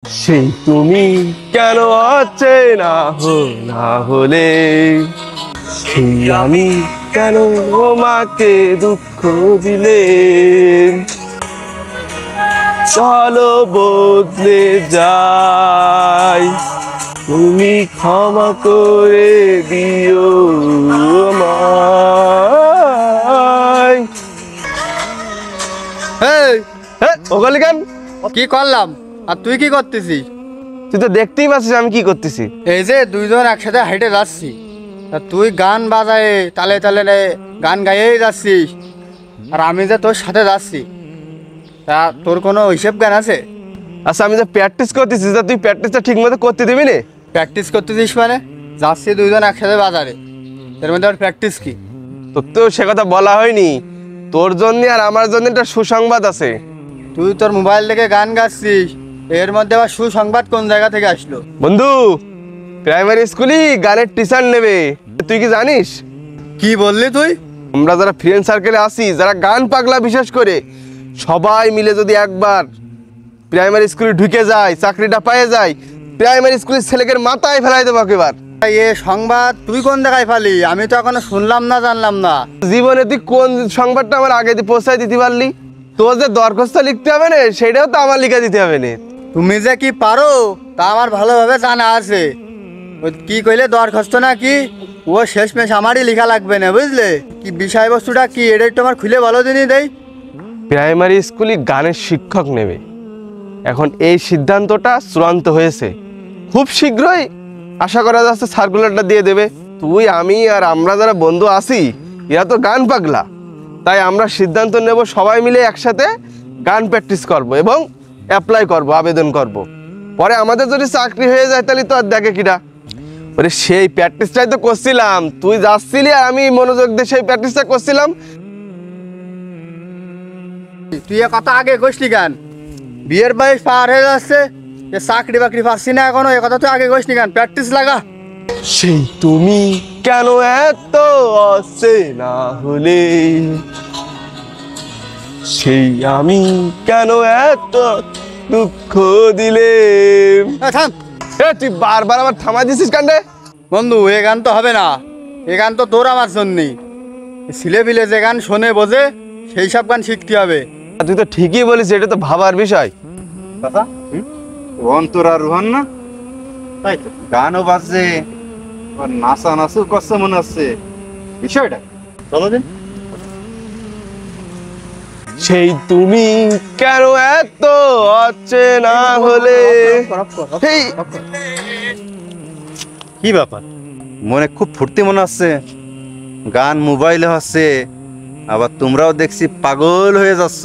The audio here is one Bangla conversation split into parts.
সেই তুমি কেন অচেনা না হলে, সেই আমি কেন তোমাকে দুঃখ দিলে, চলো বদলে যাই, তুমি ক্ষমা করে দিও আমায়। ওখানে কেন কি করলাম আর তুই কি করতেছিস? তুই তো দেখতেই পাচ্ছিস আমি কি করতেছি। এই যে দুইজন একসাথে হেঁটে যাচ্ছি, তা তুই গান বাজায় তালে তালে গান গাইয়েই যাচ্ছিস, আর আমি যে তোর সাথে যাচ্ছি, তা তোর কোনো হিসেব জ্ঞান আছে? আচ্ছা আমি যে প্র্যাকটিস করতেছি, তা তুই প্র্যাকটিসটা ঠিক মতো করতে দিবি না? প্র্যাকটিস করতেছিস মানে? যাচ্ছি দুইজন একসাথে বাজারে, এর মধ্যে আর প্র্যাকটিস কি? তোর তো সে কথা বলা হয়নি। তোর জন্য আর আমার জন্য একটা সুসংবাদ আছে। তুই তোর মোবাইল থেকে গান গাচ্ছিস, এর মধ্যে আবার সুসংবাদ কোন জায়গা থেকে আসলো? বন্ধু, প্রাইমারি স্কুলই গানের টিচার নেবে, তুই কি জানিস? কি বললি তুই? আমরা যারা ফ্রেন্ড সার্কেলে আছি, যারা গান পাগলা বিশেষ করে, সবাই মিলে যদি একবার প্রাইমারি স্কুলে ঢুকে যায়, চাকরিটা পেয়ে যায়, প্রাইমারি স্কুলের ছেলেকে মাথায় ফেলাই দেবো এবার। এ সংবাদ তুই কোন জায়গায় পালি? আমি তো এখনো শুনলাম না, জানলাম না। জীবনে তুই কোন সংবাদটা আমার আগে পৌঁছায় দিতে পারলি? তোর যে দরখাস্ত লিখতে হবে না, সেটাও তো আমার লিখে দিতে হবে না। তুমি যে কি পারো তা আমার ভালোভাবে জানা আছে। ওই কি কইলে দরখাস্ত না কি, ও শেষমেশ আমারই লেখা লাগবে না, বুঝলে? কি বিষয়বস্তুটা কি এটা একটু আমার খুলে বলো দিনই দেই। প্রাইমারি স্কুলে গানের শিক্ষক নেবে, এখন এই সিদ্ধান্তটা চূড়ান্ত হয়েছে। খুব শীঘ্রই আশা করা যাচ্ছে সার্কুলারটা দিয়ে দেবে। তুই, আমি আর আমরা যারা বন্ধু আছি, এরা তো গান পাগলা, তাই আমরা সিদ্ধান্ত নেব সবাই মিলে একসাথে গান প্র্যাকটিস করব এবং অ্যাপ্লাই করব, আবেদন করব। পরে আমাদের যদি চাকরি হয়ে যায় তাহলে তো আর দেখে কিনা। ওরে সেই প্র্যাকটিসটাই তো করছিলাম, তুই যাচ্ছিলি আর আমি মনোযোগ দিয়ে সেই প্র্যাকটিসটা করছিলাম। তুই এ কথা আগে কইসলি গান, বিয়ের বয়স পার হয়ে যাচ্ছে, এ চাকরি বাকরি পাচ্ছি না এখনো, এ কথা তুই আগে কইসলি গান, প্র্যাকটিস লাগা। সেই তুমি কেন এত অচেনা হলে, সেই আমি কেন এত দুঃখ দিলে। থাম তুই বারবার আমার থামা দিছিস কাণ্ডে। বন্ধু, এ গান তো হবে না, এ গান তো তোর আমার জন্যই। ছেলে পিলে যে গান শোনে বোঝে সেই সব গান শিখতে হবে। তুই তো ঠিকই বলিস, এটা তো ভাবার বিষয়। কথা রোহন তোর আর রোহন না, তাই তো গানও বাজছে, নাচা নাচু করছে মনে হচ্ছে। বিষয়টা চলো দিন। সেই তুমি কেন এত অচেনা হলে। এই, কি ব্যাপার, মনে খুব ফুর্তি মনে হচ্ছে, গান মোবাইলে হচ্ছে, আবার তোমরাও দেখছি পাগল হয়ে যাচ্ছ,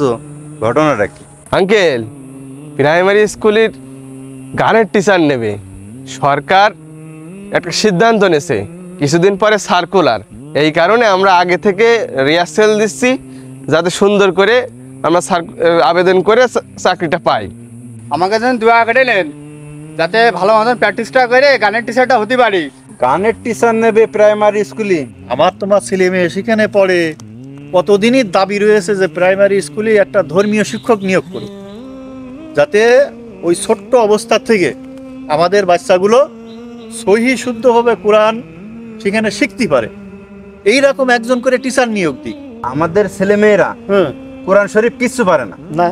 ঘটনাটা কি? আঙ্কেল, প্রাইমারি স্কুলের গানের টিচার নেবে, সরকার একটা সিদ্ধান্ত নিয়েছে, কিছুদিন পরে সার্কুলার। এই কারণে আমরা আগে থেকে রিহার্সেল দিচ্ছি, যাতে সুন্দর করে আমরা আবেদন করে চাকরিটা পাই। আমাকে যেন দোয়া কেটে নেন, যাতে ভালো মতন প্র্যাকটিসটা করে গানের টিচারটা হতে পারি। গানের টিচার নেবে প্রাইমারি স্কুলে? আমার তোমার ছেলে মেয়ে সেখানে পড়ে, কতদিনই দাবি রয়েছে যে প্রাইমারি স্কুলে একটা ধর্মীয় শিক্ষক নিয়োগ করুক, যাতে ওই ছোট্ট অবস্থা থেকে আমাদের বাচ্চাগুলো সহি শুদ্ধভাবে কোরআন সেখানে শিখতে পারে। এইরকম একজন করে টিচার নিয়োগ দিক। আমাদের ছেলে মেয়েরা কোরআন শরীফ কিচ্ছু পারে না, না,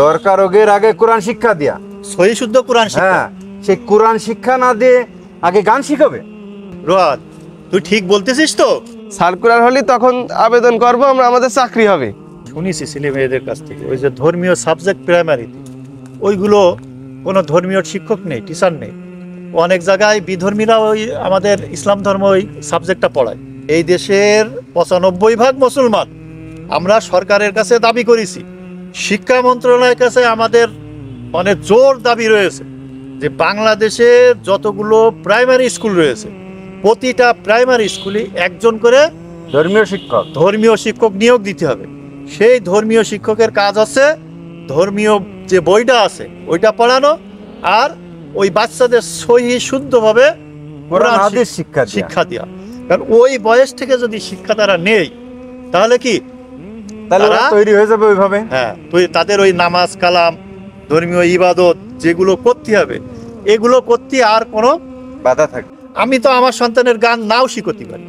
দরকার ওগের আগে কোরআন শিক্ষা দিয়া। সহি শুদ্ধ কোরআন শিক্ষা। হ্যাঁ, সেই কোরআন শিক্ষা না দিয়ে আগে গান শিখাবে? রোহাত, তুই ঠিক বলতেছিস তো? সার্কুলার হলে তখন আবেদন করব আমরা, আমাদের চাকরি হবে। শুনেছি ছেলে মেয়েদের কাছ থেকে ওই যে ধর্মীয় সাবজেক্ট প্রাইমারিতে, ওইগুলো কোনো ধর্মীয় শিক্ষক নেই, টিচার নেই। অনেক জায়গায় বিধর্মীরা ওই আমাদের ইসলাম ধর্ম ওই সাবজেক্টটা পড়ায়। এই দেশের 95% মুসলমান। আমরা সরকারের কাছে দাবি করেছি, শিক্ষা মন্ত্রণালয়ের কাছে আমাদের অনেক জোর দাবি রয়েছে যে বাংলাদেশে যতগুলো প্রাইমারি স্কুল রয়েছে, প্রতিটা প্রাইমারি স্কুলে একজন করে ধর্মীয় শিক্ষক নিয়োগ দিতে হবে। সেই ধর্মীয় শিক্ষকের কাজ হচ্ছে ধর্মীয় যে বইটা আছে ওইটা পড়ানো, আর ওই বাচ্চাদের সহি শুদ্ধভাবে কোরআন হাদিস শিক্ষা দেওয়া। কারণ ওই বয়স থেকে যদি শিক্ষা তারা নেই, তাহলে কি তাহলে ওরা তৈরি হয়ে যাবে ওইভাবে। হ্যাঁ, তাদের ওই নামাজ কালাম ধর্মীয় ইবাদত যেগুলো করতে হবে, এগুলো করতে আর কোনো বাধা থাকে। আমি তো আমার সন্তানের গান নাও শিখতে পারি,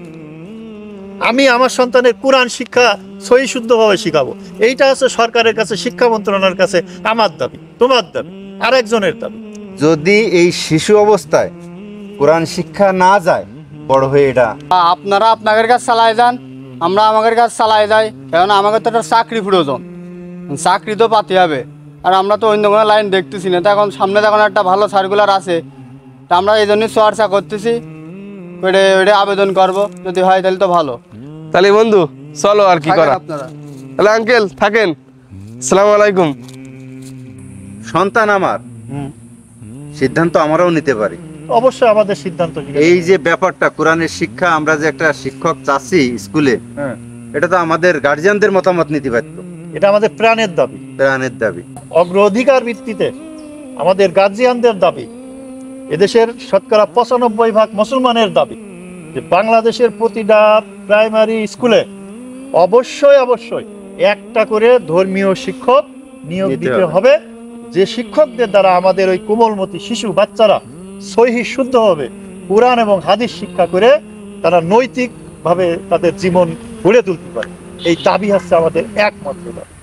আমি আমার সন্তানের কোরআন শিক্ষা সহি শুদ্ধভাবে শিখাবো। এইটা হচ্ছে সরকারের কাছে, শিক্ষা মন্ত্রণালয়ের কাছে আমার দাবি, তোমার দাবি, আর একজনের দাবি। যদি এই শিশু অবস্থায় কোরআন শিক্ষা না যায়, বড় হয়ে এটা আপনারা আপনাদের কাজ চালায় যান, আমরা আমাদের কাজ চালাই যাই, কারণ আমাদের তো একটা চাকরি প্রয়োজন, চাকরি তো পাতে হবে। আর আমরা তো অন্য কোনো লাইন দেখতেছি না, তো এখন সামনে যখন একটা ভালো সার্কুলার আছে, তা আমরা এই জন্যই চর্চা করতেছি, ওইটা আবেদন করব, যদি হয় তাহলে তো ভালো। তাহলে বন্ধু চলো আর কি থাকেন করা। আপনারা। তাহলে আঙ্কেল থাকেন, আসসালামু আলাইকুম। সন্তান আমার, সিদ্ধান্ত আমরাও নিতে পারি। অবশ্যই আমাদের সিদ্ধান্ত এই যে ব্যাপারটা কোরআনের শিক্ষা, আমরা যে একটা শিক্ষক চাচ্ছি স্কুলে, হ্যাঁ, এটা তো আমাদের গার্জিয়ানদের মতামত নিতে পারত। এটা আমাদের প্রাণের দাবি, প্রাণের দাবি। অগ্রাধিকার ভিত্তিতে আমাদের গার্জিয়ানদের দাবি, এদেশের শতকরা 95% মুসলমানের দাবি যে বাংলাদেশের প্রতিটা প্রাইমারি স্কুলে অবশ্যই একটা করে ধর্মীয় শিক্ষক নিয়োগ দিতে দিতে হবে। হবে, যে শিক্ষকদের দ্বারা আমাদের ওই কোমলমতি শিশু বাচ্চারা সহি শুদ্ধ হবে কোরআন এবং হাদিস শিক্ষা করে তারা নৈতিকভাবে তাদের জীবন গড়ে তুলতে পারে। এই দাবি হচ্ছে আমাদের একমাত্র দাবি।